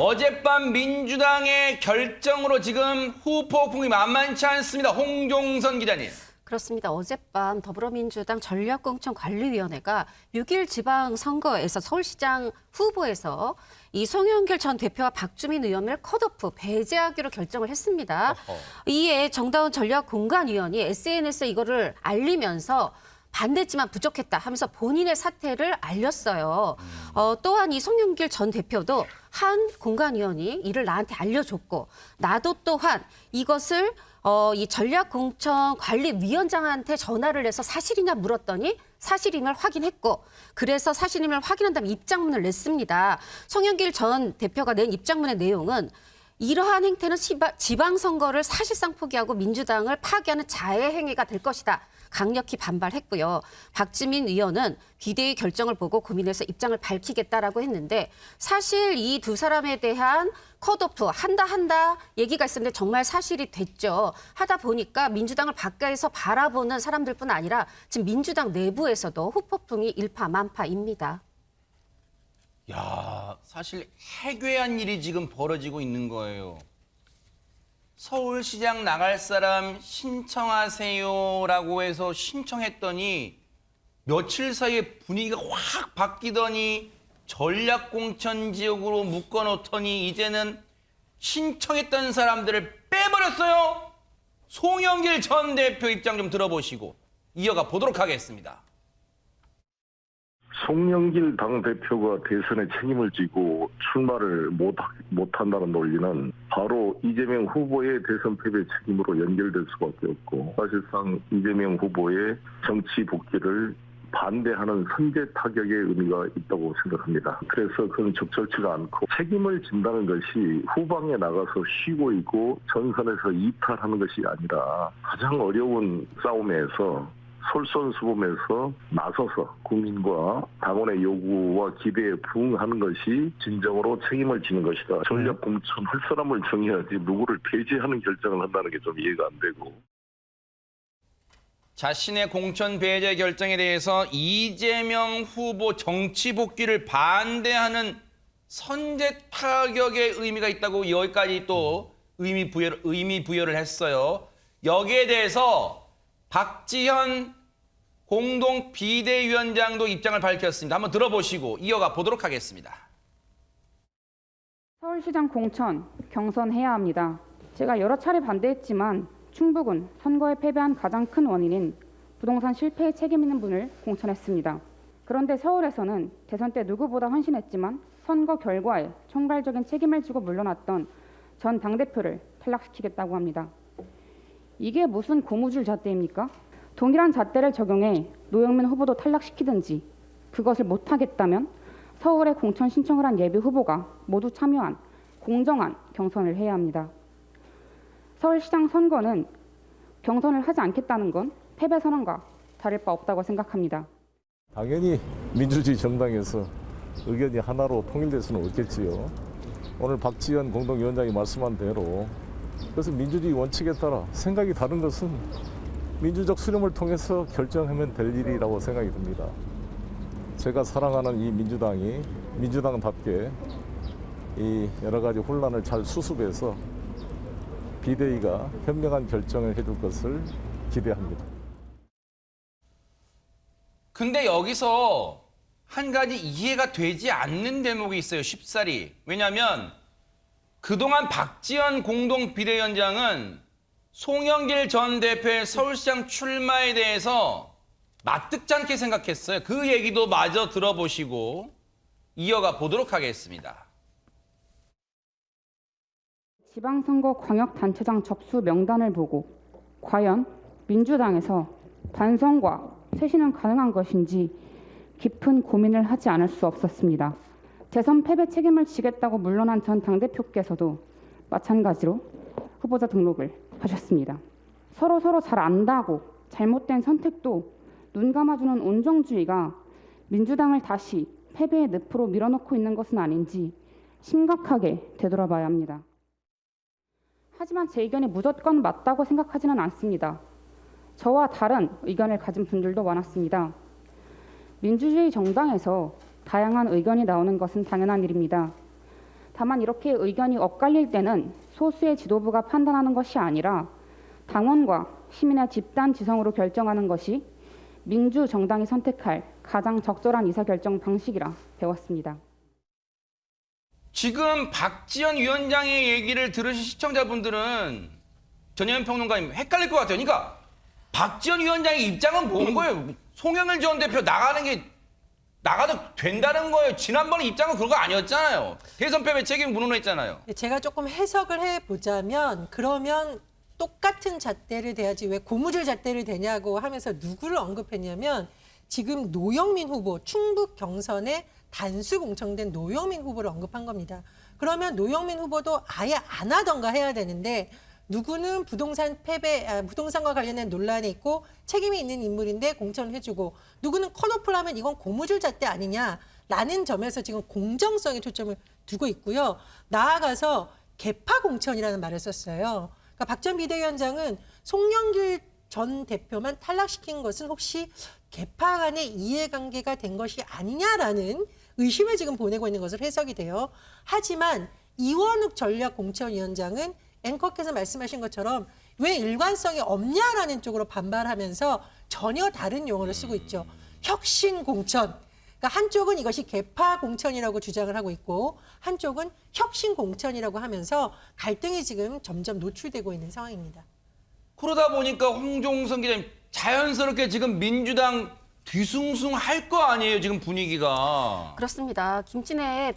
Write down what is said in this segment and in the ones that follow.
어젯밤 민주당의 결정으로 지금 후폭풍이 만만치 않습니다. 홍종선 기자님. 그렇습니다. 어젯밤 더불어민주당 전략공천관리위원회가 6일 지방선거에서 서울시장 후보에서 이 송영길 전 대표와 박주민 의원을 컷오프, 배제하기로 결정을 했습니다. 이에 정다운 전략공관위원이 SNS에 이거를 알리면서 반대했지만 부족했다 하면서 본인의 사퇴를 알렸어요. 또한 이 송영길 전 대표도 한 공관위원이 이를 나한테 알려줬고 나도 또한 이것을 이 전략공천관리위원장한테 전화를 해서 사실이냐 물었더니 사실임을 확인했고 그래서 사실임을 확인한 다음에 입장문을 냈습니다. 송영길 전 대표가 낸 입장문의 내용은 이러한 행태는 지방선거를 사실상 포기하고 민주당을 파괴하는 자해 행위가 될 것이다. 강력히 반발했고요. 박주민 의원은 비대위 결정을 보고 고민해서 입장을 밝히겠다라고 했는데 사실 이 두 사람에 대한 컷오프 한다 얘기가 있었는데 정말 사실이 됐죠. 하다 보니까 민주당을 가까이서 바라보는 사람들뿐 아니라 지금 민주당 내부에서도 후폭풍이 일파만파입니다. 야, 사실 해괴한 일이 지금 벌어지고 있는 거예요. 서울시장 나갈 사람 신청하세요라고 해서 신청했더니 며칠 사이에 분위기가 확 바뀌더니 전략공천 지역으로 묶어놓더니 이제는 신청했던 사람들을 빼버렸어요. 송영길 전 대표 입장 좀 들어보시고 이어가 보도록 하겠습니다. 송영길 당대표가 대선에 책임을 지고 출마를 못한다는 논리는 바로 이재명 후보의 대선 패배 책임으로 연결될 수밖에 없고 사실상 이재명 후보의 정치 복귀를 반대하는 선제 타격의 의미가 있다고 생각합니다. 그래서 그건 적절치가 않고 책임을 진다는 것이 후방에 나가서 쉬고 있고 전선에서 이탈하는 것이 아니라 가장 어려운 싸움에서 솔선수범해서 나서서 국민과 당원의 요구와 기대에 부응하는 것이 진정으로 책임을 지는 것이다. 전략공천 할 사람을 정해야지 누구를 배제하는 결정을 한다는 게 좀 이해가 안 되고. 자신의 공천 배제 결정에 대해서 이재명 후보 정치 복귀를 반대하는 선제 타격의 의미가 있다고 여기까지 또 의미 부여를 했어요. 여기에 대해서 박지현 공동 비대위원장도 입장을 밝혔습니다. 한번 들어보시고 이어가 보도록 하겠습니다. 서울시장 공천 경선해야 합니다. 제가 여러 차례 반대했지만 충북은 선거에 패배한 가장 큰 원인인 부동산 실패에 책임 있는 분을 공천했습니다. 그런데 서울에서는 대선 때 누구보다 헌신했지만 선거 결과에 총괄적인 책임을 지고 물러났던 전 당대표를 탈락시키겠다고 합니다. 이게 무슨 고무줄 잣대입니까? 동일한 잣대를 적용해 노영민 후보도 탈락시키든지 그것을 못하겠다면 서울에 공천 신청을 한 예비 후보가 모두 참여한 공정한 경선을 해야 합니다. 서울시장 선거는 경선을 하지 않겠다는 건 패배 선언과 다를 바 없다고 생각합니다. 당연히 민주주의 정당에서 의견이 하나로 통일될 수는 없겠지요. 오늘 박지현 공동위원장이 말씀한 대로 그래서 민주주의 원칙에 따라 생각이 다른 것은 민주적 수렴을 통해서 결정하면 될 일이라고 생각이 듭니다. 제가 사랑하는 이 민주당이 민주당답게 이 여러 가지 혼란을 잘 수습해서 비대위가 현명한 결정을 해줄 것을 기대합니다. 근데 여기서 한 가지 이해가 되지 않는 대목이 있어요. 쉽사리. 왜냐하면 그동안 박지원 공동 비대위원장은 송영길 전 대표의 서울시장 출마에 대해서 납득지 않게 생각했어요. 그 얘기도 마저 들어보시고 이어가 보도록 하겠습니다. 지방선거 광역단체장 접수 명단을 보고 과연 민주당에서 반성과 쇄신은 가능한 것인지 깊은 고민을 하지 않을 수 없었습니다. 대선 패배 책임을 지겠다고 물러난 전 당대표께서도 마찬가지로 후보자 등록을 하셨습니다. 서로 잘 안다고 잘못된 선택도 눈 감아주는 온정주의가 민주당을 다시 패배의 늪으로 밀어넣고 있는 것은 아닌지 심각하게 되돌아봐야 합니다. 하지만 제 의견이 무조건 맞다고 생각하지는 않습니다. 저와 다른 의견을 가진 분들도 많았습니다. 민주주의 정당에서 다양한 의견이 나오는 것은 당연한 일입니다. 다만 이렇게 의견이 엇갈릴 때는 소수의 지도부가 판단하는 것이 아니라 당원과 시민의 집단 지성으로 결정하는 것이 민주정당이 선택할 가장 적절한 의사결정 방식이라 배웠습니다. 지금 박지원 위원장의 얘기를 들으신 시청자분들은 전혜연 평론가님 헷갈릴 것 같아요. 그러니까 박지원 위원장의 입장은 뭔 거예요? 송영길 전 대표 나가도 된다는 거예요. 지난번에 입장은 그런 거 아니었잖아요. 대선 패배 책임 물어냈잖아요. 제가 조금 해석을 해보자면 그러면 똑같은 잣대를 대야지 왜 고무줄 잣대를 대냐고 하면서 누구를 언급했냐면 지금 노영민 후보 충북 경선에 단수 공천된 노영민 후보를 언급한 겁니다. 그러면 노영민 후보도 아예 안 하던가 해야 되는데 누구는 부동산과 관련된 논란이 있고 책임이 있는 인물인데 공천을 해주고 누구는 컷오프를 하면 이건 고무줄 잣대 아니냐라는 점에서 지금 공정성에 초점을 두고 있고요. 나아가서 개파 공천이라는 말을 썼어요. 그러니까 박 전 비대위원장은 송영길 전 대표만 탈락시킨 것은 혹시 개파 간의 이해관계가 된 것이 아니냐라는 의심을 지금 보내고 있는 것으로 해석이 돼요. 하지만 이원욱 전략공천위원장은 앵커께서 말씀하신 것처럼 왜 일관성이 없냐라는 쪽으로 반발하면서 전혀 다른 용어를 쓰고 있죠. 혁신공천. 그러니까 한쪽은 이것이 개파공천이라고 주장을 하고 있고 한쪽은 혁신공천이라고 하면서 갈등이 지금 점점 노출되고 있는 상황입니다. 그러다 보니까 홍종선 기자님 자연스럽게 지금 민주당 뒤숭숭할 거 아니에요, 지금 분위기가. 그렇습니다. 김진애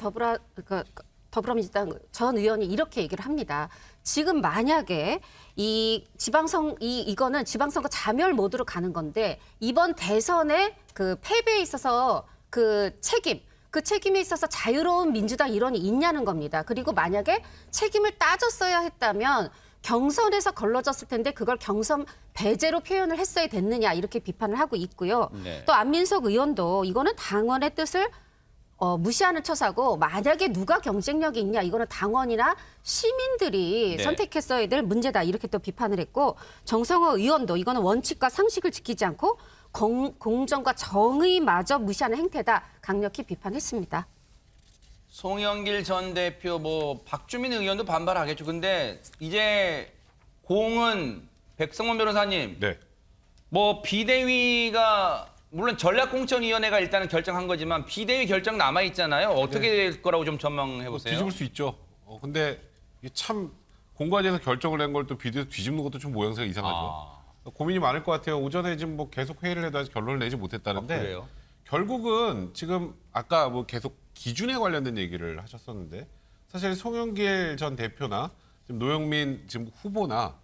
더불어민주당 전 의원이 이렇게 얘기를 합니다. 지금 만약에 이거는 지방선거 자멸 모드로 가는 건데 이번 대선의 그 패배에 있어서 그 책임에 있어서 자유로운 민주당 일원이 있냐는 겁니다. 그리고 만약에 책임을 따졌어야 했다면 경선에서 걸러졌을 텐데 그걸 경선 배제로 표현을 했어야 됐느냐 이렇게 비판을 하고 있고요. 네. 또 안민석 의원도 이거는 당원의 뜻을 무시하는 처사고 만약에 누가 경쟁력이 있냐 이거는 당원이나 시민들이 네. 선택했어야 될 문제다 이렇게 또 비판을 했고 정성호 의원도 이거는 원칙과 상식을 지키지 않고 공정과 정의마저 무시하는 행태다 강력히 비판했습니다. 송영길 전 대표, 박주민 의원도 반발하겠죠. 근데 이제 공은 백성원 변호사님, 네. 비대위가 물론 전략공천위원회가 일단은 결정한 거지만 비대위 결정 남아 있잖아요. 어떻게 될 거라고 좀 전망해 보세요. 뒤집을 수 있죠. 근데 이게 참 공관위에서 결정을 낸 걸 또 비대위에서 뒤집는 것도 좀 모양새가 이상하죠. 고민이 많을 것 같아요. 오전에 지금 계속 회의를 해도 아직 결론을 내지 못했다는데 그래요? 결국은 지금 아까 계속 기준에 관련된 얘기를 하셨었는데 사실 송영길 전 대표나 지금 노영민 지금 후보나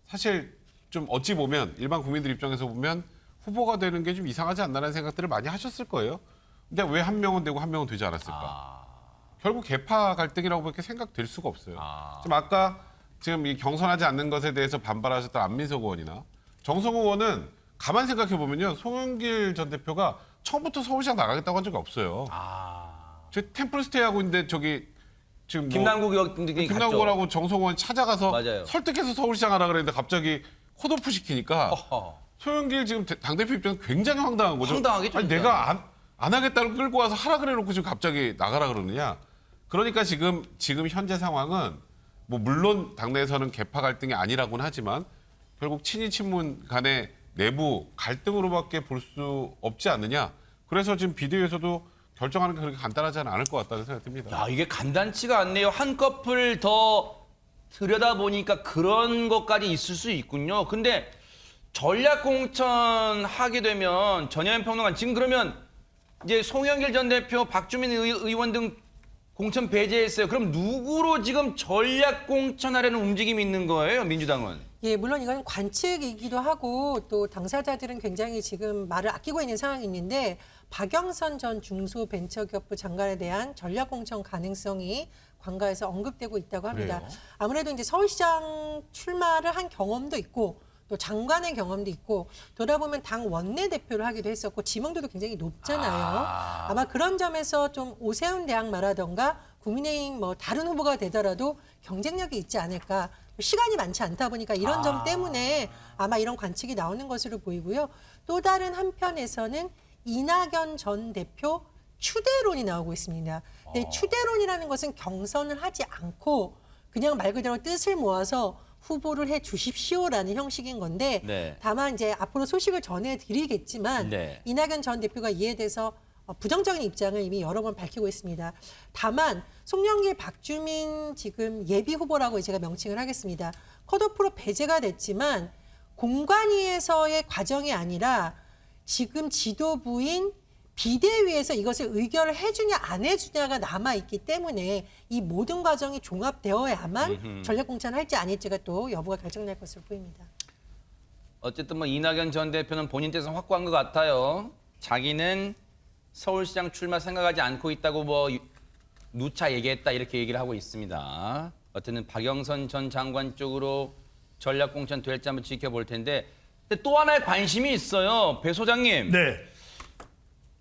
사실 좀 어찌 보면 일반 국민들 입장에서 보면 후보가 되는 게 좀 이상하지 않나라는 생각들을 많이 하셨을 거예요. 근데 왜 한 명은 되고 한 명은 되지 않았을까? 결국 개파 갈등이라고밖에 생각될 수가 없어요. 지금 아까 지금 이 경선하지 않는 것에 대해서 반발하셨던 안민석 의원이나 정성호 의원은 가만 생각해 보면요, 송영길 전 대표가 처음부터 서울시장 나가겠다고 한 적이 없어요. 저 템플스테이 하고 있는데 저기 지금 김남국 의원님이 김남국하고 정성호 의원 찾아가서 맞아요. 설득해서 서울시장 하라 그랬는데 갑자기 컷오프 시키니까. 소영길 지금 당대표 입장에서 굉장히 황당한 거죠. 황당하겠죠. 아니, 진짜. 내가 안 하겠다고 끌고 와서 하라 그래 놓고 지금 갑자기 나가라 그러느냐. 그러니까 지금 현재 상황은 물론 당내에서는 개파 갈등이 아니라고는 하지만 결국 친이 친문 간의 내부 갈등으로밖에 볼 수 없지 않느냐. 그래서 지금 비대위에서도 결정하는 게 그렇게 간단하지는 않을 것 같다는 생각이 듭니다. 야, 이게 간단치가 않네요. 한꺼풀 더 들여다보니까 그런 것까지 있을 수 있군요. 근데 전략공천 하게 되면 전혜연 평론가 지금 그러면 이제 송영길 전 대표, 박주민 의원 등 공천 배제했어요. 그럼 누구로 지금 전략공천하려는 움직임이 있는 거예요, 민주당은? 예, 물론 이건 관측이기도 하고 또 당사자들은 굉장히 지금 말을 아끼고 있는 상황이 있는데 박영선 전 중소벤처기업부 장관에 대한 전략공천 가능성이 관가에서 언급되고 있다고 합니다. 그래요? 아무래도 이제 서울시장 출마를 한 경험도 있고 또 장관의 경험도 있고 돌아보면 당 원내대표를 하기도 했었고 지명도도 굉장히 높잖아요. 아마 그런 점에서 좀 오세훈 대항마라던가 국민의힘 다른 후보가 되더라도 경쟁력이 있지 않을까. 시간이 많지 않다 보니까 이런 점 때문에 아마 이런 관측이 나오는 것으로 보이고요. 또 다른 한편에서는 이낙연 전 대표 추대론이 나오고 있습니다. 근데 추대론이라는 것은 경선을 하지 않고 그냥 말 그대로 뜻을 모아서 후보를 해 주십시오라는 형식인 건데 네. 다만 이제 앞으로 소식을 전해드리겠지만 네. 이낙연 전 대표가 이에 대해서 부정적인 입장을 이미 여러 번 밝히고 있습니다. 다만 송영길, 박주민 지금 예비 후보라고 제가 명칭을 하겠습니다. 컷오프로 배제가 됐지만 공관위에서의 과정이 아니라 지금 지도부인 비대위에서 이것을 의결을 해주냐 안 해주냐가 남아있기 때문에 이 모든 과정이 종합되어야만 전략공천을 할지 아닐지가 또 여부가 결정날 것으로 보입니다. 어쨌든 뭐 이낙연 전 대표는 본인 뜻은 확고한 것 같아요. 자기는 서울시장 출마 생각하지 않고 있다고 뭐 누차 얘기했다 이렇게 얘기를 하고 있습니다. 어쨌든 박영선 전 장관 쪽으로 전략공천 될지 한번 지켜볼 텐데 근데 또 하나의 관심이 있어요. 배 소장님. 네.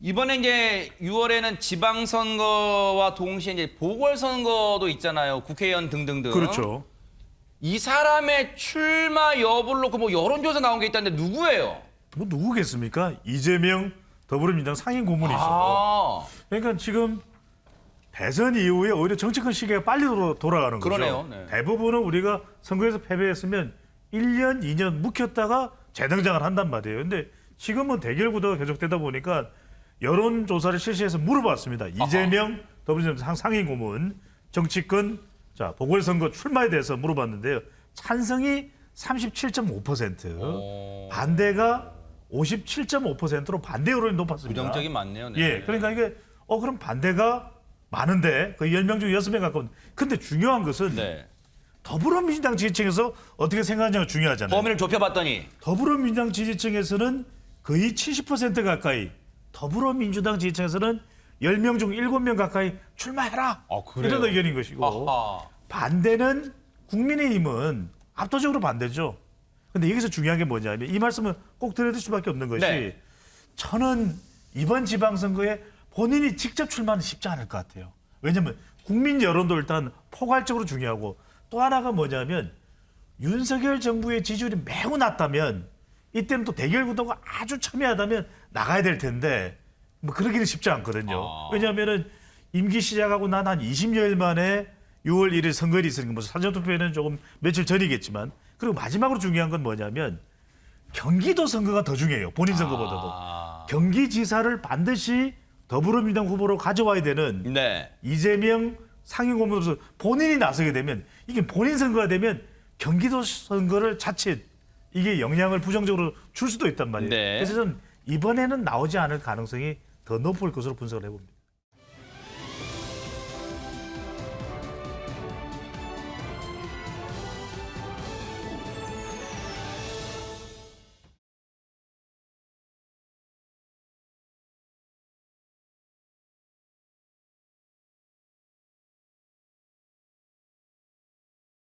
이번에 이제 6월에는 지방선거와 동시에 이제 보궐선거도 있잖아요. 국회의원 등등등. 그렇죠. 이 사람의 출마 여부를 놓고 뭐 여론조사 나온 게 있다는데 누구예요? 뭐 누구겠습니까? 이재명 더불어민주당 상임 고문이죠. 아, 그러니까 지금 대선 이후에 오히려 정치권 시계가 빨리 돌아가는 거죠. 그러네요. 네. 대부분은 우리가 선거에서 패배했으면 1년, 2년 묵혔다가 재등장을 한단 말이에요. 근데 지금은 대결 구도가 계속되다 보니까 여론조사를 실시해서 물어봤습니다. 이재명 더불어민주당 상임 고문 정치권 보궐선거 출마에 대해서 물어봤는데요. 찬성이 37.5%, 반대가 57.5%로 반대 여론이 높았습니다. 부정적이 많네요. 네. 예, 그러니까 이게 그럼 반대가 많은데 거의 10명 중 6명 가까운. 근데 중요한 것은 네. 더불어민주당 지지층에서 어떻게 생각하냐가 중요하잖아요. 범위를 좁혀봤더니 더불어민주당 지지층에서는 거의 70% 가까이, 더불어민주당 지지층에서는 10명 중 7명 가까이 출마해라. 그래요? 이런 의견인 것이고 아하. 반대는 국민의힘은 압도적으로 반대죠. 근데 여기서 중요한 게 뭐냐면 이 말씀은 꼭 드려야 될 수밖에 없는 것이 네. 저는 이번 지방선거에 본인이 직접 출마는 쉽지 않을 것 같아요. 왜냐하면 국민 여론도 일단 포괄적으로 중요하고 또 하나가 뭐냐면 윤석열 정부의 지지율이 매우 낮다면 이때는 또 대결 구도가 아주 첨예하다면 나가야 될 텐데 뭐 그러기는 쉽지 않거든요. 왜냐하면은 임기 시작하고 난 한 20여일 만에 6월 1일 선거일이 있으니까 뭐 사전투표에는 조금 며칠 전이겠지만 그리고 마지막으로 중요한 건 뭐냐면 경기도 선거가 더 중요해요. 본인 선거보다도. 경기지사를 반드시 더불어민주당 후보로 가져와야 되는 네. 이재명 상임 고문으로서 본인이 나서게 되면 이게 본인 선거가 되면 경기도 선거를 자칫 이게 영향을 부정적으로 줄 수도 있단 말이에요. 네. 그래서 저는 이번에는 나오지 않을 가능성이 더 높을 것으로 분석을 해봅니다.